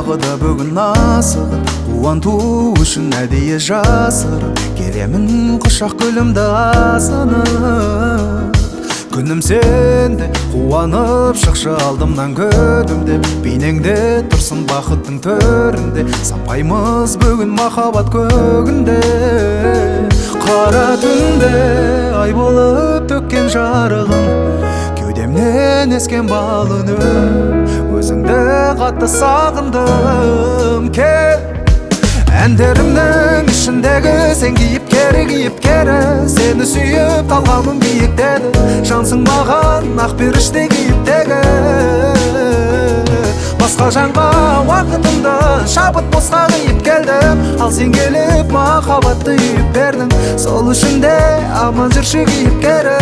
тағы да бүгін асығып қуанту үшін әдейі жасырып келемін құшақ гүлімді асынып. Күнім сенде қуанып шықшы алдымнан күдімде, бейнеңде тұрсын бақыттың төрінде, сампаймыз бүгін махаббат көгінде. Қара түнде ай болып төккен жарығым, кеудемнен ескен балыным, өзіңді қатты сағындым. Кел әндерімнің ішіндегі сен кейіпкері, сені сүйіп талғамым биіктеді, жансың маған ақ періште кейіптегі. Басқа жанға уақытымды шабыт босқа қиып келдім, ал сен келіп махаббатты үйіп бердің, сол үшін де аман жүрші кейіпкері.